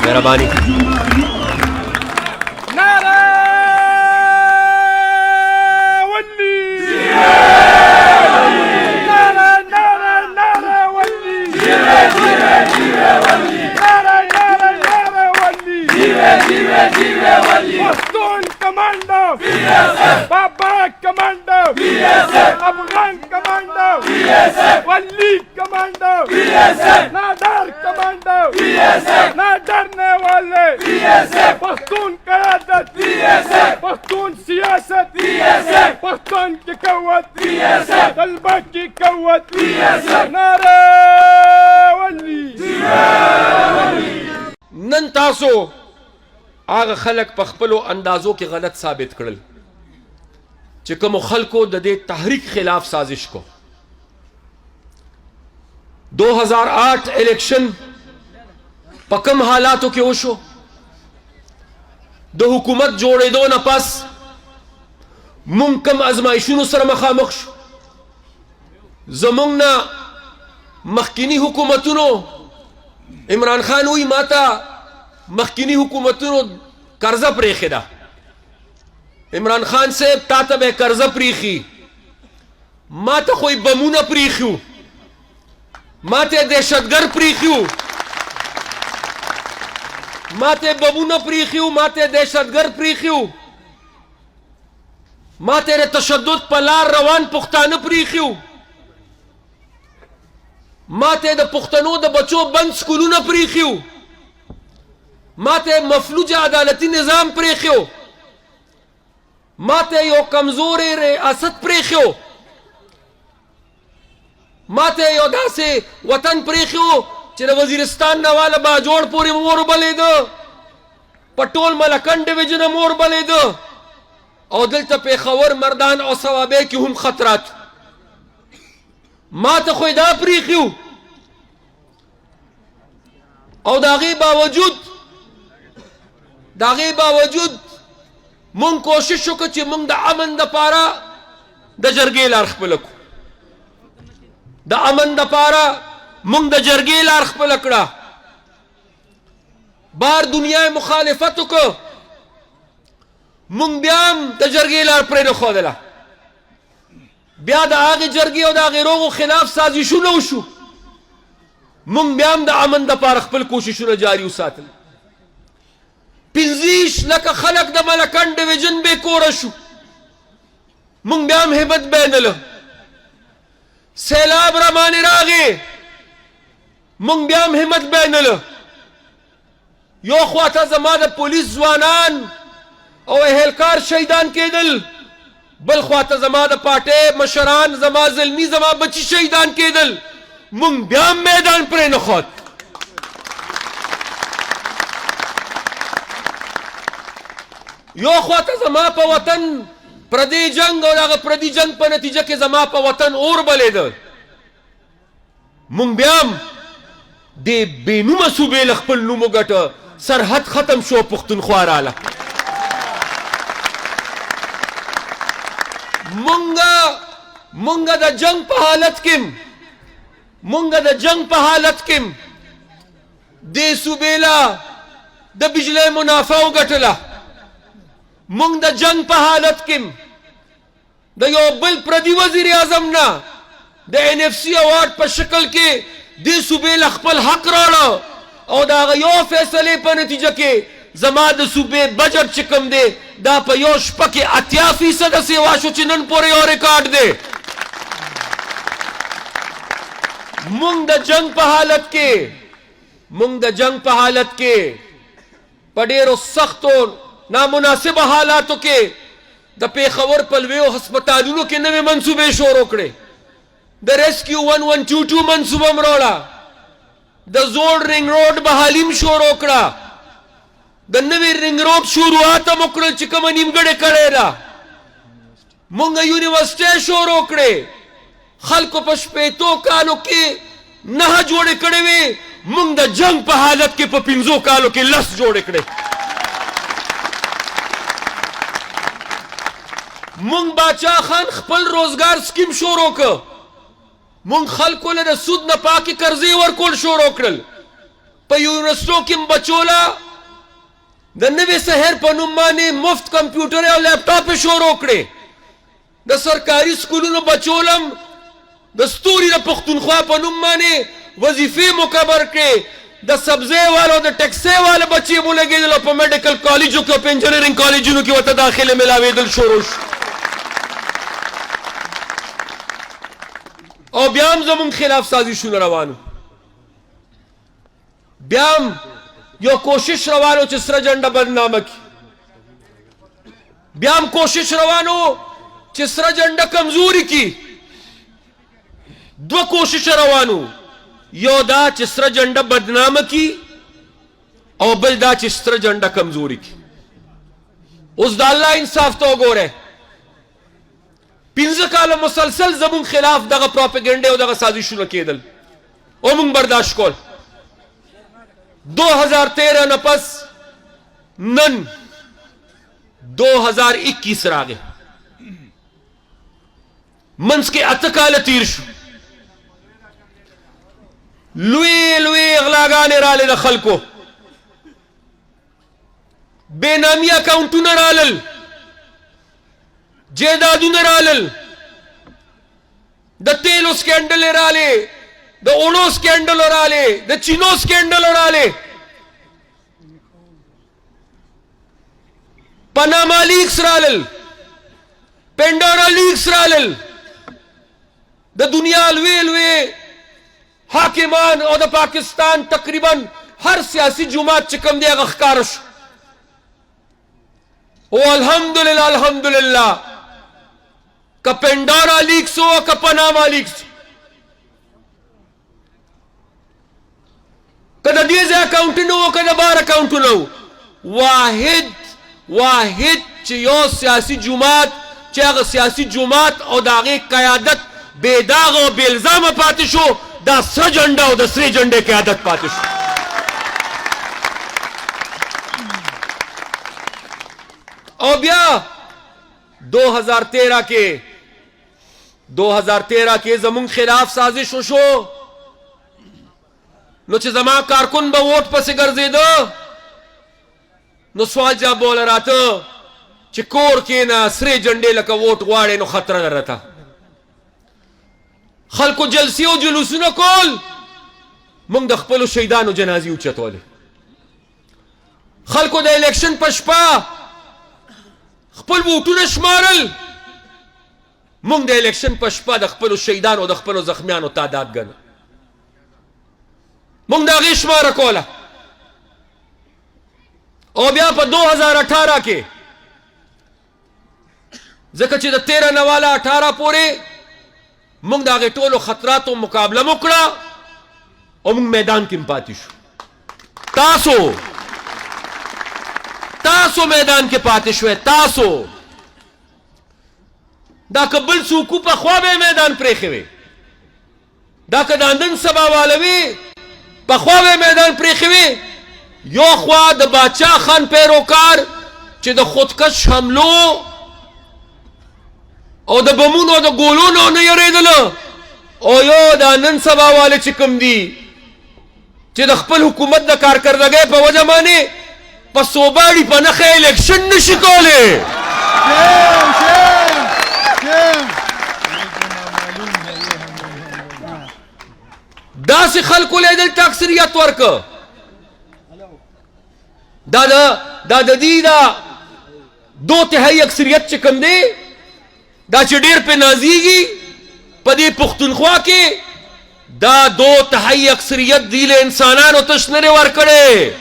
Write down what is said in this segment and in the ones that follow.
मेहरबानी। पख्तून कमांडो, बाबा कमांडो, अफगान कमांडो, वली कमांडो, नादार कमांडो, ना डरने वाले, पख्तून क़यादत, पख्तून सियासत, पख्तून की क़ुव्वत, तलबा की क़ुव्वत, नारे वली। नन तासो आग खलक पखपलो अंदाजों के गलत साबित करल चिकम खलको ददे तहरीक खिलाफ साजिश को 2008 इलेक्शन पकम हालातों के ओशो दो हुकूमत जोड़े दो नपस मुंकम आजमाइशुन सर मखामख जमुंगना मखकिनी हुकूमतुनो इमरान खान हुई माता मखकिनी हुकूमतुनो कर्जा प्रेखिदा इमरान खान से तातब कर्जा प्रीखी माता कोई बमूना प्रीख्यू माते दहशतगर्द प्रीख्यू माते बमूना प्रीख्यू माते दहशतगर्द प्रीख्यू माते रे तशद्दुद पलार रवान पुख्तान प्रीख्यू माते द पुख्तनो द बच्चों बंद स्कूलों न प्रीख्यू माते मफलूज अदालती निजाम प्रेख्यो माते यो कमजोर रियासत प्रेख्यो माते यो दासे वतन प्रेख्यो चिर वजीरिस्तान नवाला बाजोड़ पूरी मोर बले दो पटोल मलकन डिवीजन मोर बले दो और दिल पे खबर मर्दान और सवाबे की हम खतरात माते खुदा प्रीख्यो और दागे बावजूद मुंग कोशिश कि मुंग द अमन द पारा द जरगे लारख पलकू द अमन द पारा मुंग द जरगे लारख पलकड़ा बार दुनिया मुखालिफत को मुंग ब्याम द जरगे लार प्रेर खोदला ब्या द आगे जरगे और दागे रोगो खिलाफ साजिशु न उशु मुंग ब्याम द अमन द पारख पल कोशिशु न जारी उसातल पिंजीश लक खलक द मलकन डिवीजन बेकोरशु मुंग ब्याम हेबत बैनल सैलाब रमाने रागे मुंग ब्याम हिम्मत बैनल यो ख्वाता जमाद पुलिस जवानान और एहलकार शहीदान के दिल बल ख्वाता जमाद पाटे मशरान जमा जल्मी जमा बच्ची शहीदान के दिल मुंग ब्याम मैदान पर नखोत यो ख्वाता जमा पा वतन प्रदी जंग और अगर प्रदी जंग पर नतीजा के जमा पा वतन और बले दर मुंग ब्याम दे बेनुमा सूबे लखपल नुमो गट सरहद खत्म शो पुख्तनख्वा राला मुंगा द जंग पा हालत किम मुंगा द जंग पा हालत किम दे सूबेला द बिजले मुनाफा गटला मुंग द जंग पा हालत किम द यो बल प्रदी वजीर आजम ना द NFC अवार्ड पर शक्ल के दे सूबे लखपल हक राड़ा और दा यो फैसले पर नतीजा के जमाद सूबे बजट चिकम दे दा पर योश पके 80% से वाशो चिनन पोरे और रिकॉर्ड दे मुंग द जंग पा हालत के पडेरो सख्तो नामुनासिब हालातों के द पेखवर पलवे हस्पतालों के नवे मंसूबे शोर ओकड़े द रेस्क्यू 1122 मंसूबा मरोड़ा द जोड़ रिंग रोड बहालीम शोर ओकड़ा द नवे रिंग रोड शुरुआत मुकड़ चिकम निमगड़े करेरा मुंग यूनिवर्सिटी शोर ओकड़े खल्को पशपेतो कालो के नह जोड़े कड़े वे मुंग द जंग पा हालत के पिंजो कालो के लस जोड़े कड़े मुंग बादशाह खान खपल रोजगार स्कीम शोरो क मुंग खलको ले सूद न पाकी कर्जे वर कोल शोरो करल په یونیورسټو کې بچولا د نوې سحر په نوم باندې مفت کمپیوټر او لیپټاپ شروع کړي د سرکاري سکولونو بچولم د ستوري د پښتونخوا په نوم باندې وظیفې مقرر کړي د سبزی والو د ټیکسي والو بچي مو لګېدل په میډیکل کالجو کې په انجینرینګ کالجونو کې ورته داخله ملاوېدل شروع شو او بیا هم زموږ خلاف سازشونه روانو بیا هم یو کوشش روانو چې سره جنډه بدنامه کړي بیا هم کوشش روانو چې سره جنډه کمزوري کړي دو کوشش روانو یو دا چې سره جنډه بدنامه کړي او بل دا چې سره جنډه کمزوري کړي اوس د الله انصاف ته وګوره 15 کاله مسلسل زمون خلاف دغه پروپاګاندا او دغه سازشونه کېدل او موږ برداشت کول 2013 نه پس نن 2021 راغی منځ کې 8 کاله تیر شو لوی اغلاګانې رالې د خلکو بېنامي اکاونټونه رالل جیدادونه رالل د تیلو سکینډل رالې د اونو سکینډل رالې د چینو سکینډل رالې پاناما لیکس رالل پینډورا لیکس رالل د دنیا لوی حاکمان او د پاکستان تقریبا هر سیاسی جماعت چې کوم دی هغه ښکاره شو او الحمدلله که پینډورا لیکس او که پاناما لیکس که د دې ځای اکاونټونه او که د بار اکاونټونه واحد چې یو سیاسی جماعت چې هغه سیاسی جماعت او د هغې قیادت بې داغه او بې الزامه پاتې شو دا سره جنډه او د سرې جنډې قیادت پاتې شو او بیا 2013 کې زمون خلاف سازش وشو نو چې زما کارکن به ووټ پسې ګرځېده نو سوال جواب بوله راته چې کور کې نه سرې جنډې لکه ووټ غواړې نو خطره درته خلکو جلسې او جلوسونه کول موږ د خپلو شهیدانو جنازې اوچتولې خلکو د الیکشن په شپه خپل ووټونه شمارل موږ د الیکشن په شپه د خپلو شهیدانو او د خپلو زخمیانو تعداد ګڼه موږ د هغې شماره کوله او بیا په 2018 کې ځکه چې د 13 نه والا 18 پورې موږ د هغې ټولو خطراتو مقابله مو کړه او موږ میدان کې پاتې شو تاسو میدان کې پاتې شوئ تاسو دا که بل څوک پخوا به میدان پرېښی وی دا که دا نن سبا واله وي پخوا به میدان پرېښی وي یو خوا د باچا خان پیروکار چې د خودکش حملو او د بمونو او د ګولونو نه یریدله او یو دا نن سبا واله چې کوم دي چې د خپل حکومت د کارکردګۍ په وجه باندې په صوباړي په نښه الیکشن نشي کولی داسې خلکو له دلته اکثریت ورکه دا د دې دا 2/3 اکثریت چې کوم دی دا چې ډېر پې نازیږي په دې پښتونخوا کې دا 2/3 اکثریت دی له انسانانو تش نه دی ورکړی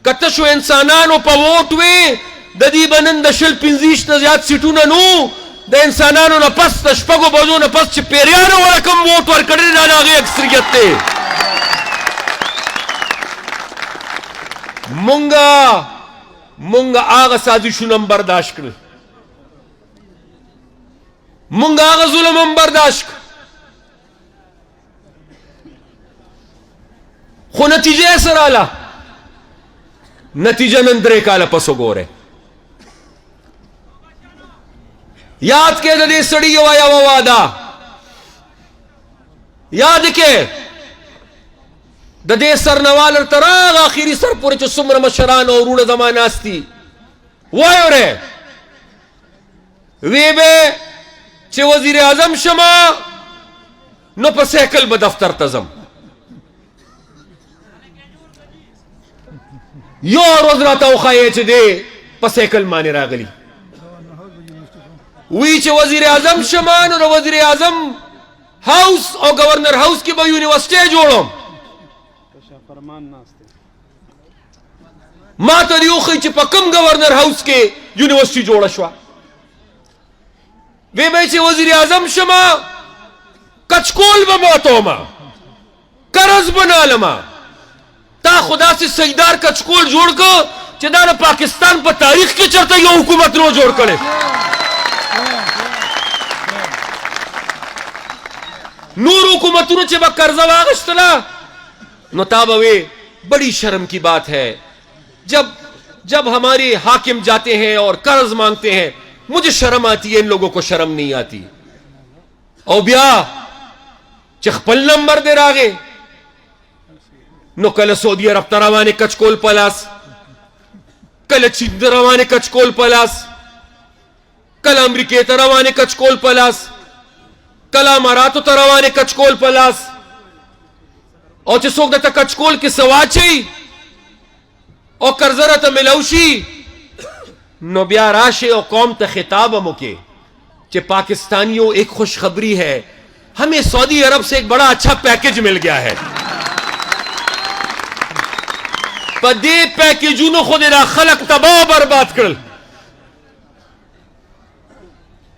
که تشو انسانانو په ووټ وې د دې به نن د 25 نه زیات سیټونه نو د انسانانو نه پس د 6 بجو نه پس چې پیریانو وله کوم ووټ ورکړی دا د هغې اکثریت دی مونږ هغه سازشونه هم برداشت کړل مونږ هغه ظلم هم برداشت کړ خو نتیجه یې څه راله نتیجه نن 3 کاله پس وګورئ یاد کې د دې سړي یوه واده یاد کې د دې سرنوال تر هغه اخري سر پورې چې څومره مشران او وروڼه زما ناست دي وایوره وی به چې وزیر اعظم شمه نو په سیکل به دفتر ته ځم یو روز راته وښایې چې دی په سیکل باندې راغلی وی چې وزیر اعظم شمه نو د وزیر اعظم هاوس او گورنر هاوس کې به یونیورسټي جوړم ما ته یو خی چې په کوم گورنر هاوس کې یونیورسيټي جوړه شو وی به چې وزیر اعظم شمه کچکول به ماتوما قرض بنالما تا خدا سے سجدار کچکول جوړ کو چې دا پاکستان په تاریخ کې چرته یو حکومت نو جوړ کړي نور حکومتونو چې به قرضه واغشتله نو تا به بڑی شرم کی بات ہے जब हमारे हाकिम जाते हैं और कर्ज मांगते हैं मुझे शर्म आती है इन लोगों को शर्म नहीं आती और ब्या चखपल नंबर दे रागे नो कल सऊदी अरब तरवाने कचकोल पलास कल चीन तरवाने कचकोल पलास कल अमरीके तरवाने कचकोल पलास कल अमारातो तरवाने कचकोल पलास और चसोक दता कचकोल के सवाची और कर्जरा तो मिलौशी नो ब्या राशे और कौम तक खिताब मुके कि पाकिस्तानियों एक खुशखबरी है हमें सऊदी अरब से एक बड़ा अच्छा पैकेज मिल गया है पदे पैकेजू नो खुद खलक तबाह बर्बाद कर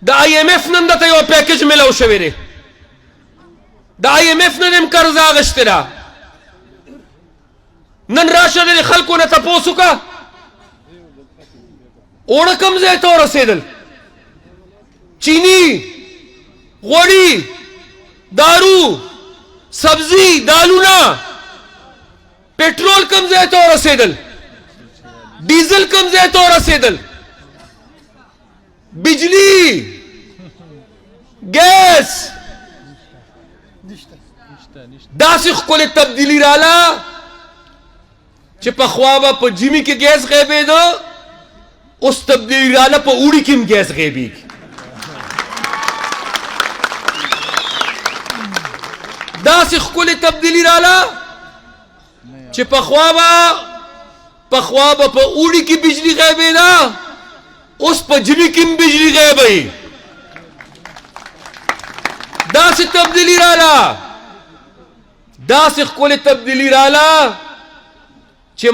द IMF नंदता यो पैकेज मिलौ शवेरे द IMF नम कर्जा गश्तरा नन राशा दे खलको ने तपोसु का ओड़कम जे तो रसेदल चीनी गोड़ी दारू सब्जी दालूना पेट्रोल कम जे तो रसेदल डीजल कम जे तो रसेदल बिजली गैस दासिख को तब्दीली राला چې په خوا په جیمی کې ګیس غیبې ده اوس تبدیلی رااله په اوړي کې هم ګیس غیبېږي داسې ښکلې تبدیلي رااله چې په خوا به په اوړي کې بجلي غیبې ده اوس په جیمی کې هم بجلي غیبوي داسې تبدیلي رااله داسې ښکلې تبدیلي رااله چې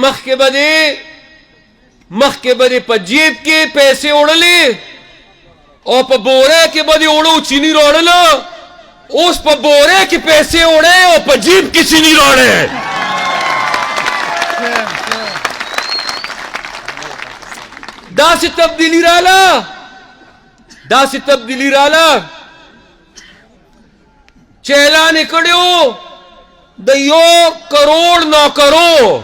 مخکې بده په جیب کې پیسې وړلې او په بوره کې بده وړو چینی راوړل اوس په بوره کې پیسې وړې او په جیب کې چینی راوړې داسې تبدیلی رااله چې اعلان کړو د 1 کروڑ نوکرو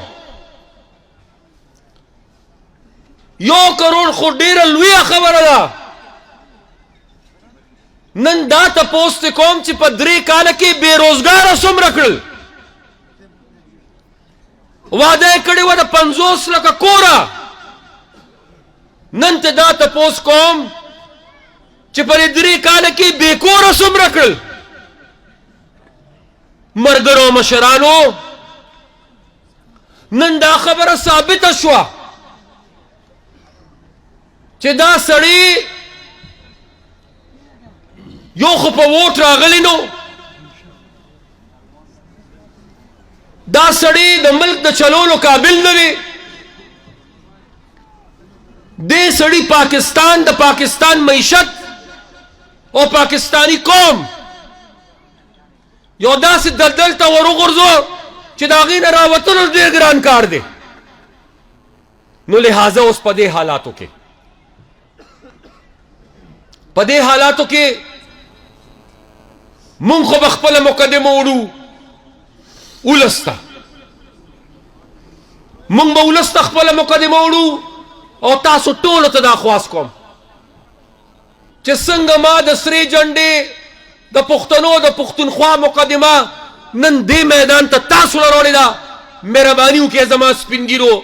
1 کروڑ خو ډیره لویه خبره ده نن دا تپوس ته کوم چې په 3 کال کې بیروزګار څومره کړل وعده کړی و د 50 لکه کوره نن ته دا تپوس کوم چې په 3 کال کې بیکوره څومره کړل مرګرو مشرانو نن دا خبره ثابته شوه چې دا سړی یو خو په ووټ راغلی نو دا سړی د ملک د چلولو قابل نه دی دې سړی پاکستان د پاکستان معیشت او پاکستانی قوم یو داسې دلدل ته ورغورځو چې د هغې نه راوتلو ډېر ګران کار دی نو لہذا اوس په دې حالاتو کې مونږ خو بخپله مقدمه وړو ولس ته مونږ به ولس ته خپله مقدمه وړو او تاسو ټولو ته دا خواست کوم چې څنګه ما د سرې جنډې د پښتنو د پښتونخوا مقدمه نن دې میدان ته تاسو راوړې ده. مهرباني وکړئ زما سپینګیرو،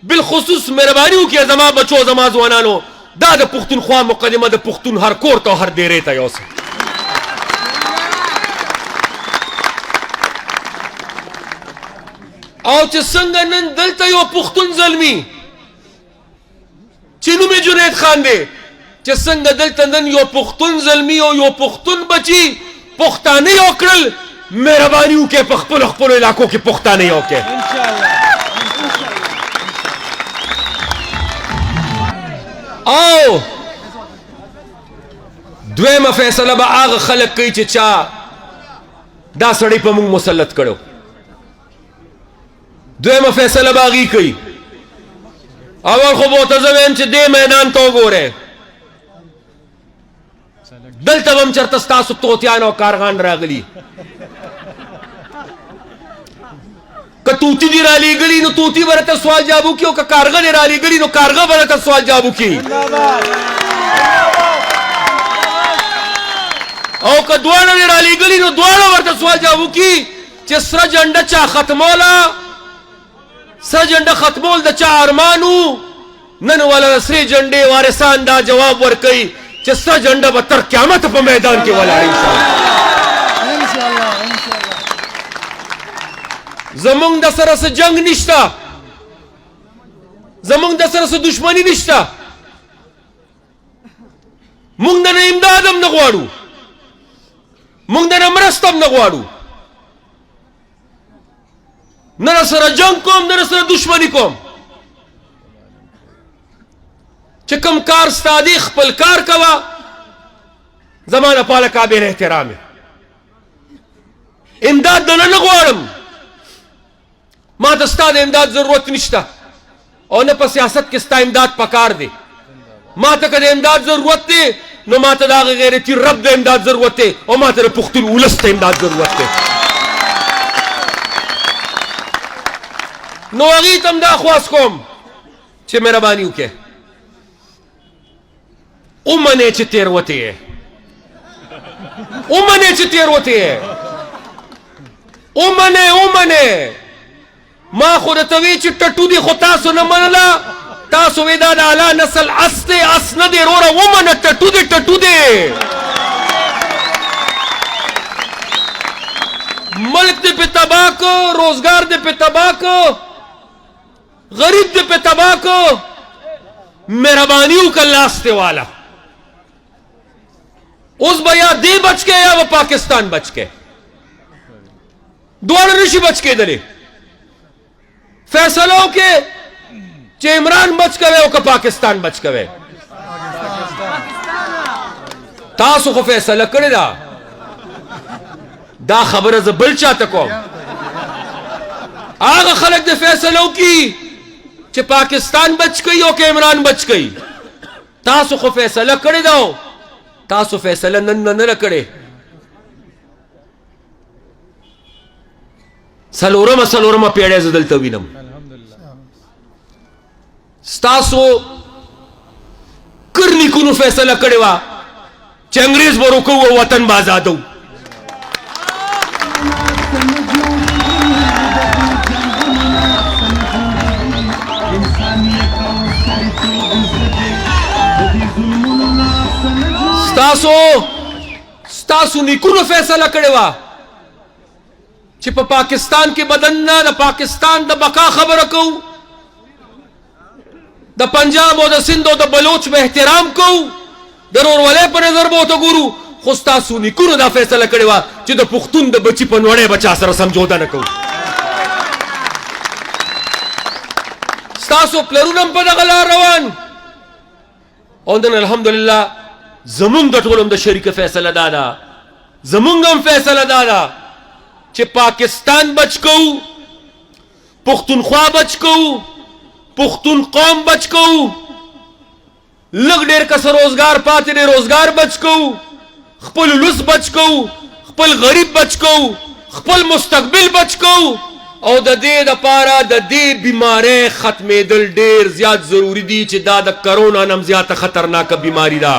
بالخصوص مهرباني وکړئ زما بچو، زما ځوانانو، دا د پښتونخوا مقدمه د پښتون هر کور ته هر دیرې ته یوسه. او چې څنګه نن دلته یو پښتون زلمی چې نوم یې جنید خان دی، چې څنګه دلته نن یو پښتون زلمی او یو پښتون بچي پښتانه یو کړل، مهرباني وکړئ په خپلو علاقو کې پښتانه یو کړئ. او دویمه فیصله به هغه خلک کوي چې چا دا سړی په موږ مسلط کړو. دویمه فیصله به هغې کوي. اول خو به ورته زه ویم چې دې میدان ته وګورئ، دلته به هم چېرته ستاسو طوطیان او کارغان راغلي. که طوطي دې رالیږلي نو طوطي به راته سوال جواب وکړي، او که کارغه دې رالیږلي نو کارغه به راته سوال جواب وکړي. او که دواړه دې رالیږلي نو دواړه ورته سوال جواب وکړي چې سره جنډه چا ختموله، سره جنډه ختمول د چا ارمان و. نن والا سرې جنډې وارثان دا جواب ورکوي چې سره جنډه به تر قیامت په میدان کې ولاړ انشاءالله. زمونږ د سره څه جنگ نشته، زمونږ د سره څه دشمني نشته، مونږ د نه امداد هم نه غواړو، مونږ د نه مرسته هم نه غواړو، نه سره جنگ کوم نه سره دشمنی کوم. چې کوم کار ستا دی خپل کار کوه، زما لپاره قابل احترام یې. امداد دنه نه غواړم، ما ته ستا د امداد ضرورت نشته، او نه په سیاست کې ستا امداد پکار دی. ما ته که د امداد ضرورت دی نو ما ته د هغه غیرتي رب د امداد ضرورت دی، او ما ته د پښتون ولس ته امداد ضرورت دی. نو هغې ته هم دا خواست کوم چې مهرباني وکړئ، ومنئ چې تېروتې یې، ومنئ چې تېروتې یې، ومنئ. ما خو درته وی چې ټټو دي خو تاسو نه منله، تاسو وی دا د اعلی نسل اس دی، اس نه دی وروره، ومنه ټټو دی ټټو دی. ملک دې په تباه کو، روزګار دې په تباه کو، غریب دې په تباه کو، مهرباني وکړه لاسته والا. اوس به یا دې بچ کې یا به پاکستان بچ کې، دواړه نشي بچ کېدلی. فیصله وکړئ چې عمران بچ کوي او که پاکستان بچ کوي. تاسو خو فیصله کړې ده، دا خبره زه بل چاته کوم. هغه خلک د فیصله وکړي چې پاکستان بچ کوي او که عمران بچ کوي. تاسو خو فیصله کړې ده، تاسو فیصله نن نه کړې. څلورمه پیړۍ زه دلته وینم. ستاسو کرنیکونو فیصله کړې وه چې انګریز به روکو او وطن به آزادو. ستاسو نیکونو فیصله کړې وه چې په پاکستان کې بدن نه د پاکستان د بقا خبره کوو، د پنجاب او د سند او د بلوچ به احترام کوو، د ورورولۍ په نظر به ورته ګورو. خو ستاسو نیکونو دا فیصله کړې وه چې د پښتون د بچي په نوړۍ به چا سره سمجوده نه کوو. ستاسو پلرونه هم په دغه لار روان، او نن الحمدلله زمونږ د ټولو هم د شریکه فیصله دا ده، زمونږ هم فیصله دا ده چې پاکستان بچ کوو، پښتونخوا بچ کوو، پښتون قوم بچ کوو، لږ ډېر کس روزګار پاتې دی روزګار بچ کوو، خپل ولس بچ کوو، خپل غریب بچ کوو، خپل مستقبل بچ کوو. او د دې دپاره د دې بیمارۍ ختمېدل ډېر زیات ضروري دي چې دا د کرونا نه هم زیاته خطرناکه بیماري ده.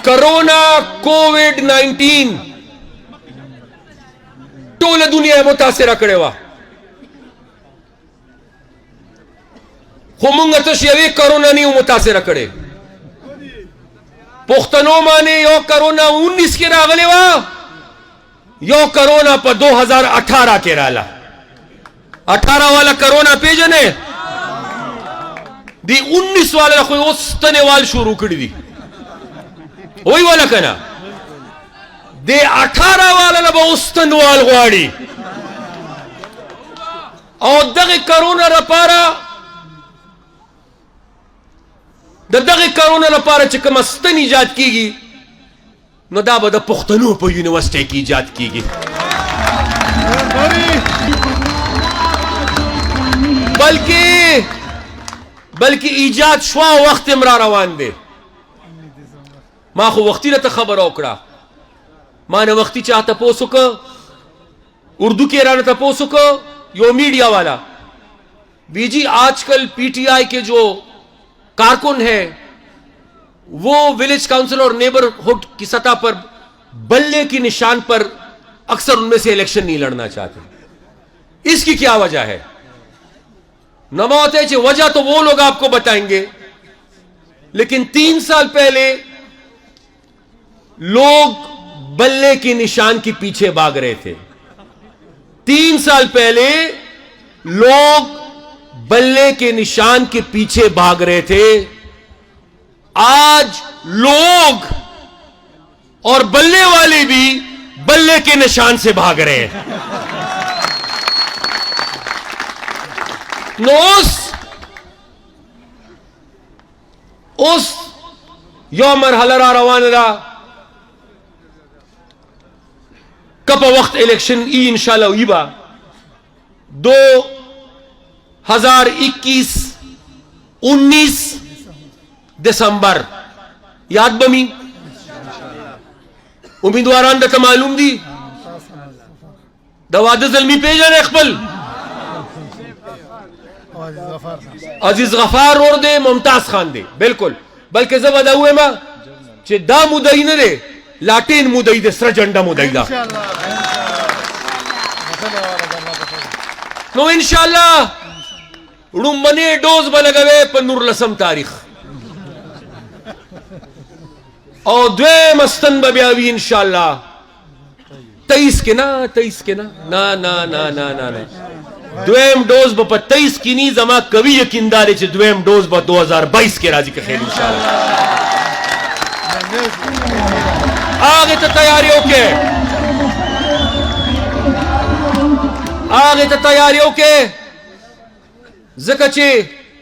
کرونا کووډ 19 टोल दुनिया मुतासिर कड़े वा खुमुंग तश यवे कोरोना नहीं मुतासिर कड़े पुख्तनों माने यो कोरोना 19 के रागले वा यो कोरोना पर 2018 के राला 18 वाला कोरोना पेजने दी 19 वाला कोई उस्तने वाल शुरू कर दी वही वाला कहना दे 18 वाला ना उस्तन वाल गुआड़ी और दगे कोरोना रपारा दगे कोरोना रपारा चिकम अस्तन इजाद कीगी न दा बदा पुख्तनों पर यूनिवर्सिटी की इजाद कीगी बल्कि इजाद शुआ वक्त इमरा रवान दे माँ को वक्ती न खबर ओकड़ा माँ ने वक्ती चाहता पोसुक उर्दू के राना तपोसुक यो मीडिया वाला बीजी आजकल पीटीआई के जो कारकुन है वो विलेज काउंसिल और नेबरहुड की सतह पर बल्ले की निशान पर अक्सर उनमें से इलेक्शन नहीं लड़ना चाहते। इसकी क्या वजह है? नमाते वजह तो वो लोग आपको बताएंगे, लेकिन 3 साल पहले लोग बल्ले की निशान के पीछे भाग रहे थे। 3 साल पहले लोग बल्ले के निशान के पीछे भाग रहे थे। आज लोग और बल्ले वाले भी बल्ले के निशान से भाग रहे हैं। उस यो मरहला रवान रहा कब वक्त इलेक्शन ई इंशाल्लाह ईबा 2021-19 दिसंबर याद बमी उम्मीदवारान दता मालूम दी दवाद जलमी पेजन अकबल अजीज गफार रोड दे मुमताज खान दे बिल्कुल बल्कि जब अदा हुए मां चे दा मुदई न दे लाटेन मुदई दे सर झंडा मुदई दा नो इंशाल्लाह रुमने डोज बलगवे पन्नूर लसम तारीख और द्वे मस्तन बब्यावी इंशाल्लाह 23 के ना ना ना ना ना ना ना द्वेम डोज ब 23 की नी जमा कवि यकीनदार चे द्वेम डोज ब 2022 के राजी के खेल इंशाल्लाह। आगे तो तैयारियों के जकचे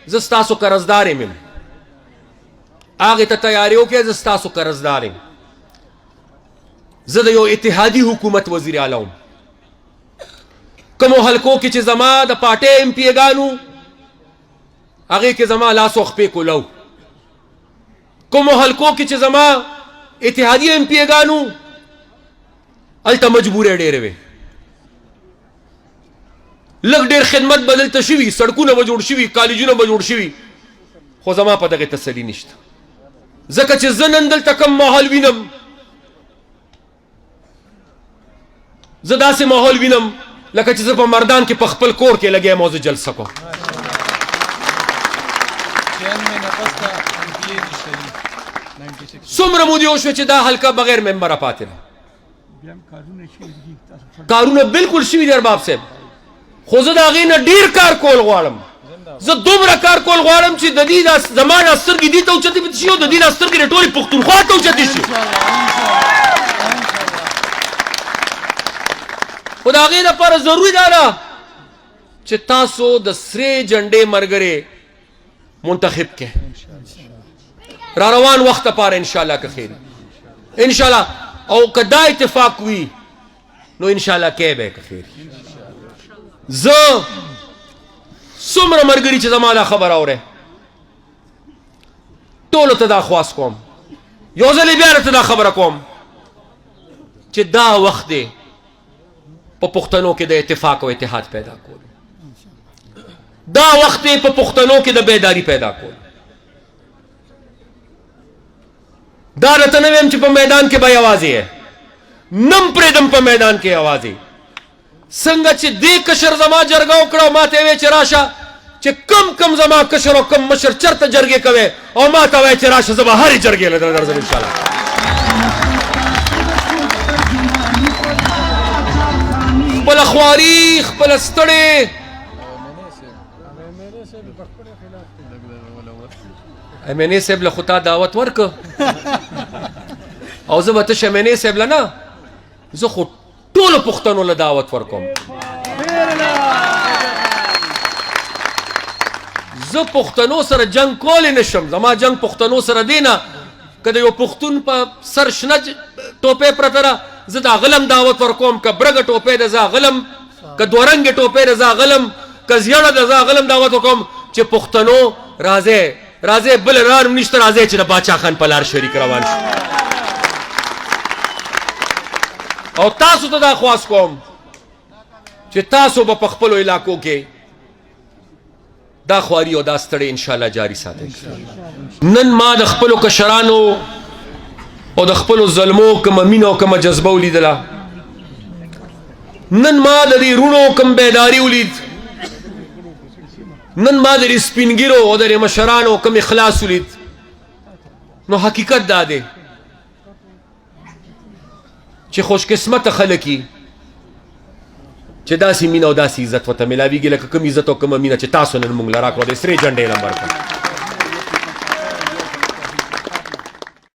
जस्तासो कर्जदार में आगे तो तैयारियों के जस्तासो कर्जदार जदयो इत्तेहादी हुकूमत वजीर आला कमो हल्को की जमा द पाटे MP गानू आगे के जमा लासो पे को लो कमो हल्को की जमा इत्तेहादी MP गानू अलता मजबूर डेरे लग डेर खिदमत बदल तशिवी सड़कू न बजोड़ शिवी कॉलेजू न बजोड़ शिवी खो जमा पता के तसली निश्त जकच जनंदल तकम माहौल विनम जदा से माहौल विनम लकच जब मर्दान के पखपल कोर के लगे मौजूद जल सको सुमर मुदियोश दा हल्का बगैर मेंबर पाते कारून बिल्कुल शिवी देर बाप से खुजदागी न डीर कार कोल गवाड़म ज दुमरा कार कोल गवाड़म ची ददीदा जमान अस्तर की दी तो उचती बितशियो ददीदा अस्तर की रेटोरी पख्तूनख्वा तो उचती शी खुदागी न पर जरूरी दारा चित्तासो दसरे झंडे मरगरे मुंतखब के रारवान वक्त पार इंशाल्लाह का खैर इंशाल्लाह और कदा इत्तेफाक हुई नो इंशाल्लाह कैब है का खैर ज सुमर मरगरी च जमाला खबर और है टोलो तदा ख्वास कौम योजले बियार तदा खबर कौम च दा वक्त दे पुख्तनों के द इत्तेफाक और इत्तेहाद पैदा को दा वक्त पे पुख्तनों के द बेदारी पैदा को दा रतनवेम च मैदान के भाई आवाजे है नम प्रेदम पर मैदान के आवाजे څنګه چې دې کشر زما جرګه وکړه ما ته وی چې راشه چې کم زما کشر او کم مشر چرته جرګې کوي او ما ته وی چې راشه زه به هرې جرګې له درځم ان شاء الله. خپله خواري خپله ستړې امینې صاحب له خو تا دعوت ورکه او زه به تش امینې صاحب له نه زه خو ټولو پښتنو له دعوت ورکوم. زه پښتنو سره جنگ کولی نشم. زما جنگ پښتنو سره دی نه که د یو پښتون په سر شنه ټوپۍ پرته ده زه د هغه هم دعوت ورکوم، که برګه ټوپۍ ده زه هغه هم، که دوه رنګې ټوپۍ ده زه هغه هم، که زیړه ده زه هغه هم دعوت ورکوم چې پښتنو راځئ بل رار نشته، راځئ چې د باچا خان په لار شریک روان شو. او تاسو ته دا خواست کوم چې تاسو به په خپلو علاقو کې دا خواري او دا ستړې انشاءالله جاری ساتئ. نن ما د خپلو کشرانو او د خپلو ظلمو کومه مینه او کومه جذبه ولیدله. نن ما د دې رونو کوم بیداري ولید. نن ما د دې سپینګیرو او د دې مشرانو کوم اخلاص ولید. نو حقیقت دا دی چې خوش قسمت خلک یي چې داسې مینه او داسې عزت ورته ملاویږي لکه کوم عزت او کومه مینه چې تاسو نن موږ له راکړو د سرې جنډې لمبر کړه.